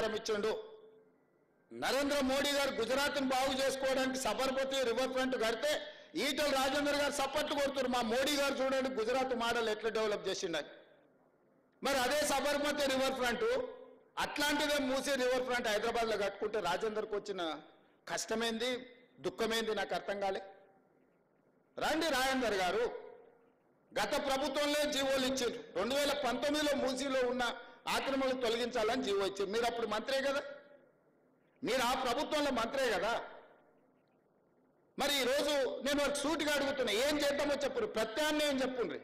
అధికారం ఇచ్చిండు. నరేంద్ర మోడీ గారు గుజరాత్ను బాగు చేసుకోవడానికి సబర్మతి రివర్ ఫ్రంట్ కడితే ఈటల రాజేందర్ గారు సపోర్ట్లు కొడుతున్నారు. మా మోడీ గారు చూడండి గుజరాత్ మోడల్ ఎట్లా డెవలప్ చేసిండని. మరి అదే సబర్మతి రివర్ ఫ్రంట్ అట్లాంటిదే మూసీ రివర్ ఫ్రంట్ హైదరాబాద్లో కట్టుకుంటే రాజేందర్కి వచ్చిన కష్టమేంది దుఃఖమేంది నాకు అర్థం కాలే. రండి రాజేందర్ గారు, గత ప్రభుత్వంలో జీవోలు ఇచ్చారు. 2019లో మూసీలో ఉన్న ఆక్రమణలు తొలగించాలని జీవో ఇచ్చారు. మీరు అప్పుడు మంత్రే కదా, మీరు ఆ ప్రభుత్వంలో మంత్రే కదా. మరి ఈరోజు నేను వాళ్ళకి సూటిగా అడుగుతున్నా, ఏం చేద్దామో చెప్పుండ్రి, ప్రత్యామ్నాయం చెప్పుండ్రి,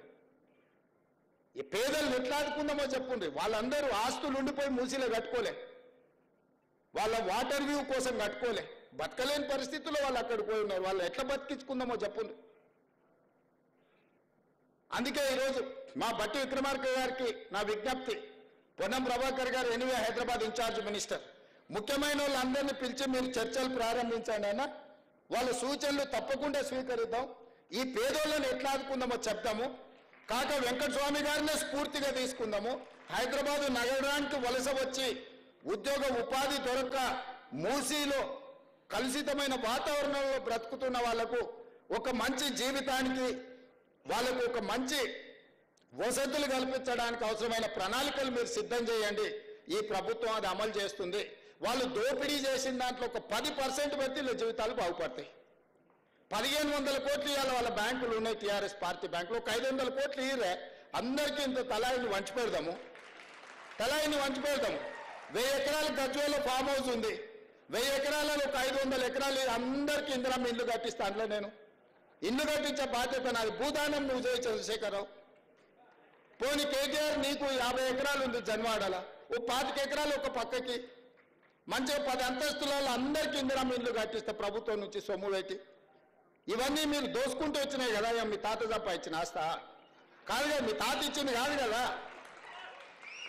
ఈ పేదలను ఎట్లా ఆదుకుందామో చెప్పుండ్రి. వాళ్ళందరూ ఆస్తులు ఉండిపోయి మూసీలో కట్టుకోలే, వాళ్ళ వాటర్ వ్యూ కోసం కట్టుకోలే, బతకలేని పరిస్థితుల్లో వాళ్ళు అక్కడికి పోయి ఉన్నారు. వాళ్ళు ఎట్లా బతికించుకుందామో చెప్పుండ్రి. అందుకే ఈరోజు మా బట్టి విక్రమార్క గారికి నా విజ్ఞప్తి, పొన్నం ప్రభాకర్ గారు ఎనివే హైదరాబాద్ ఇన్ఛార్జ్ మినిస్టర్, ముఖ్యమైన వాళ్ళందరినీ పిలిచి మీరు చర్చలు ప్రారంభించండి అన్న. వాళ్ళ సూచనలు తప్పకుండా స్వీకరిద్దాం. ఈ పేదోళ్ళని ఎట్లా ఆదుకుందామో చెప్తాము. కాక వెంకటస్వామి గారినే స్ఫూర్తిగా తీసుకుందాము. హైదరాబాదు నగరానికి వలస వచ్చి ఉద్యోగ ఉపాధి దొరక్క మూసీలో కలుషితమైన వాతావరణంలో బ్రతుకుతున్న వాళ్లకు ఒక మంచి జీవితానికి, వాళ్ళకు ఒక మంచి వసతులు కల్పించడానికి అవసరమైన ప్రణాళికలు మీరు సిద్ధం చేయండి. ఈ ప్రభుత్వం అది అమలు చేస్తుంది. వాళ్ళు దోపిడీ చేసిన దాంట్లో ఒక 10% పెడితే వీళ్ళ జీవితాలు బాగుపడతాయి. 1500 కోట్లు ఇవాళ వాళ్ళ బ్యాంకులు ఉన్నాయి, టీఆర్ఎస్ పార్టీ బ్యాంకులు. ఒక 500 కోట్లు ఇయ్యరే, అందరికీ ఇంత తలాయిని వంచి పెడదాము. 1000 ఎకరాల గజ్వేల్లో ఫామ్ హౌస్ ఉంది. 1000 ఎకరాలలో ఒక 500 ఎకరాలు అందరికీ ఇందిరమ్మ ఇల్లు కట్టిస్తా. అందులో నేను ఇల్లు కట్టించే బాధ్యత నాది. భూదానం నువ్వు చేయి చంద్రశేఖరరావు. పోనీ కేటీఆర్ నీకు 50 ఎకరాలు ఉంది జన్వాడలో, ఓ 25 ఎకరాలు ఒక పక్కకి మంచిగా 10 అంతస్తులలో అందరికీ ఇందిరమ్మ ఇల్లు కట్టిస్తా ప్రభుత్వం నుంచి సొమ్ము పెట్టి. ఇవన్నీ మీరు దోసుకుంటూ వచ్చినాయి కదా, మీ తాత సంపాదించిన ఆస్తా కాదు కదా, మీ తాత ఇచ్చింది కాదు కదా.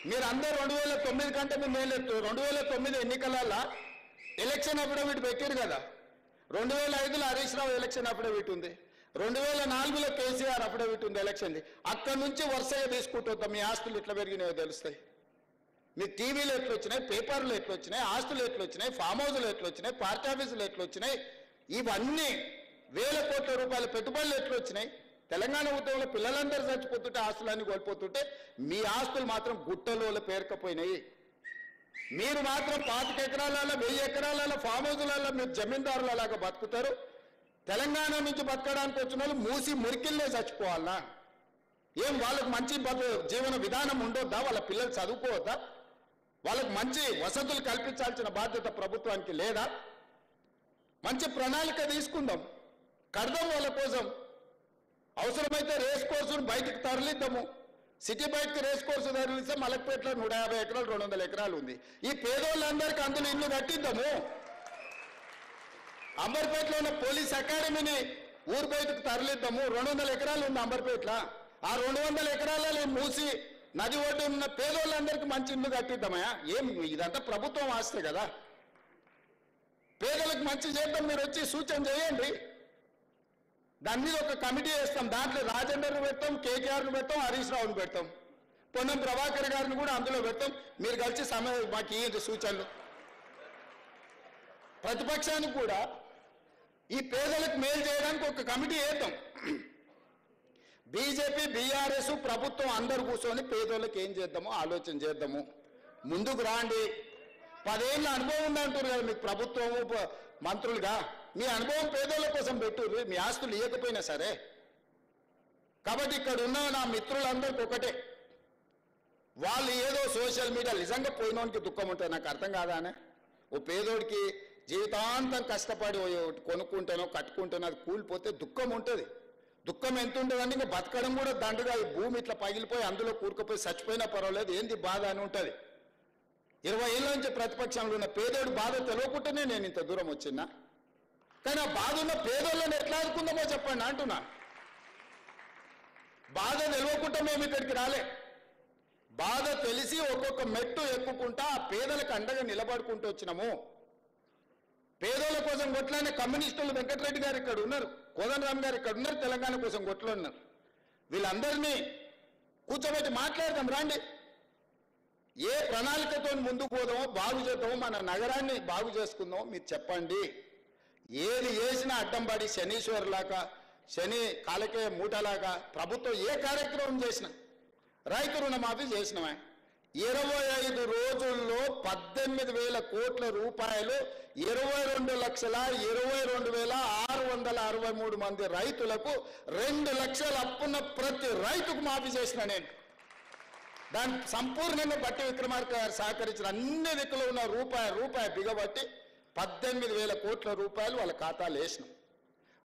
మీరు అందరూ 2009 కంటే మీరు మేలెత్తు. 2009 ఎన్నికలలో ఎలక్షన్ అఫిడవిట్ పెట్టారు కదా. 2005లో హరీష్ రావు ఎలక్షన్ అఫిడవిట్ ఉంది. 2004లో కేసీఆర్ అఫిడవిట్ ఉంది ఎలక్షన్ది. అక్కడి నుంచి వరుసగా తీసుకుంటూ మీ ఆస్తులు ఎట్లా పెరిగినాయో తెలుస్తాయి. మీ టీవీలు ఎట్లా వచ్చినాయి, పేపర్లు ఎట్లా వచ్చినాయి, ఆస్తులు ఎట్లా వచ్చినాయి, ఫామ్ హౌస్లు ఎట్లా వచ్చినాయి, పార్టీ ఆఫీసులు ఎట్లా వచ్చినాయి, ఇవన్నీ 1000 కోట్ల రూపాయల పెట్టుబడులు ఎట్లా వచ్చినాయి. తెలంగాణ ఉద్యమంలో పిల్లలందరూ చచ్చిపోతుంటే ఆస్తులన్నీ కోల్పోతుంటే మీ ఆస్తులు మాత్రం గుట్టలో పేరుకపోయినాయి. మీరు మాత్రం 25 ఎకరాలలో 1000 ఎకరాలలో ఫామ్ హౌస్లలో మీరు జమీందారులలాగా బతుకుతారు. తెలంగాణ నుంచి బతకడానికి వచ్చిన వాళ్ళు మూసి మురికిల్లే చచ్చిపోవాలా? ఏం వాళ్ళకు మంచి జీవన విధానం ఉండొద్దా? వాళ్ళ పిల్లలు చదువుకోవద్దా? వాళ్ళకు మంచి వసతులు కల్పించాల్సిన బాధ్యత ప్రభుత్వానికి లేదా? మంచి ప్రణాళిక తీసుకుందాం, కడదాం వాళ్ళ కోసం. అవసరమైతే రేస్ కోర్సును బయటకు తరలిద్దాము. సిటీ బయటకు రేస్ కోర్సు తరలిస్తే మలక్పేటలో 150 ఎకరాలు 200 ఎకరాలు ఉంది. ఈ పేదోళ్ళందరికీ అందులో ఇల్లు కట్టిద్దాము. అంబర్పేటలో ఉన్న పోలీస్ అకాడమీని ఊరు బయటకు తరలిద్దాము. 200 ఎకరాలు ఉంది అంబర్పేటలో. ఆ 200 ఎకరాలలో మూసి నది ఒడ్డు ఉన్న పేదోళ్ళందరికీ మంచి ఇల్లు కట్టిద్దామయా? ఏం ఇదంతా ప్రభుత్వం ఆస్తే కదా. పేదలకు మంచి చేద్దాం, మీరు వచ్చి సూచన చేయండి. దాని మీద ఒక కమిటీ వేస్తాం. దాంట్లో రాజేందర్ను పెడతాం, కేటీఆర్ను పెడతాం, హరీష్ రావును పెడతాం, పొన్నం ప్రభాకర్ గారిని కూడా అందులో పెడతాం. మీరు కలిసి మాకు ఈ సూచనలు. ప్రతిపక్షానికి కూడా ఈ పేదలకు మేలు చేయడానికి ఒక కమిటీ వేద్దాం. బీజేపీ, బీఆర్ఎస్, ప్రభుత్వం అందరు కూర్చొని పేదోళ్ళకి ఏం చేద్దామో ఆలోచన చేద్దాము. ముందుకు రాండి. 10 ఏళ్ళ అనుభవం ఉందంటారు కదా మీకు ప్రభుత్వము మంత్రులుగా. మీ అనుభవం పేదోళ్ళ కోసం పెట్టుర్రు, మీ ఆస్తులు ఇవ్వకపోయినా సరే. కాబట్టి ఇక్కడ ఉన్న నా మిత్రులందరికీ ఒకటే, వాళ్ళు ఏదో సోషల్ మీడియా నిజంగా పోయినోనికి దుఃఖం ఉంటుంది. నాకు అర్థం కాదానే. ఓ పేదోడికి జీవితాంతం కష్టపడి కొనుక్కుంటానో కట్టుకుంటానో అది కూలిపోతే దుఃఖం ఉంటుంది. దుఃఖం ఎంత ఉంటుందంటే ఇంకా బతకడం కూడా దండగా. ఈ భూమి ఇట్లా పగిలిపోయి అందులో కూరుకుపోయి చచ్చిపోయినా పర్వాలేదు, ఏంది బాధ అని ఉంటుంది. 20 ఏళ్ళ నుంచి ప్రతిపక్షంలో ఉన్న పేదోడు బాధ తెలియకుండానే నేను ఇంత దూరం వచ్చినా. కానీ ఆ బాధ ఉన్న పేదోళ్ళని ఎట్లా ఆదుకుందామో చెప్పండి అంటున్నా. బాధ తెలియకుండా మేము ఇక్కడికి రాలే. బాధ తెలిసి ఒక్కొక్క మెట్టు ఎక్కుకుంటా ఆ పేదలకు అండగా నిలబడుకుంటూ వచ్చినాము. పేదోళ్ళ కోసం కొట్లానే కమ్యూనిస్టులు వెంకటరెడ్డి గారు ఇక్కడ ఉన్నారు, కోదండరామ్ గారు ఇక్కడ ఉన్నారు, తెలంగాణ కోసం కొట్లాడినారు. వీళ్ళందరినీ కూర్చోబెట్టి మాట్లాడదాం రండి. ఏ ప్రణాళికతో ముందుకు పోదామో బాగు చేద్దామో మన నగరాన్ని బాగు చేసుకుందామో మీరు చెప్పండి. ఏది చేసినా అడ్డం పడి శనీశ్వరులాగా శని కాలకే మూటలాగా ప్రభుత్వం ఏ కార్యక్రమం చేసినా రైతు రుణమాఫీ చేసినవా 25 రోజుల్లో 18,000 కోట్ల రూపాయలు 22,22,663 మంది రైతులకు 2 లక్షల అప్పున్న ప్రతి రైతుకు మాఫీ చేసిన నేను. దాని సంపూర్ణంగా బట్టి విక్రమార్క గారు సహకరించిన అన్ని దిక్కులో ఉన్న రూపాయి బిగబట్టి 18,000 కోట్ల రూపాయలు వాళ్ళ ఖాతాలు వేసినాం.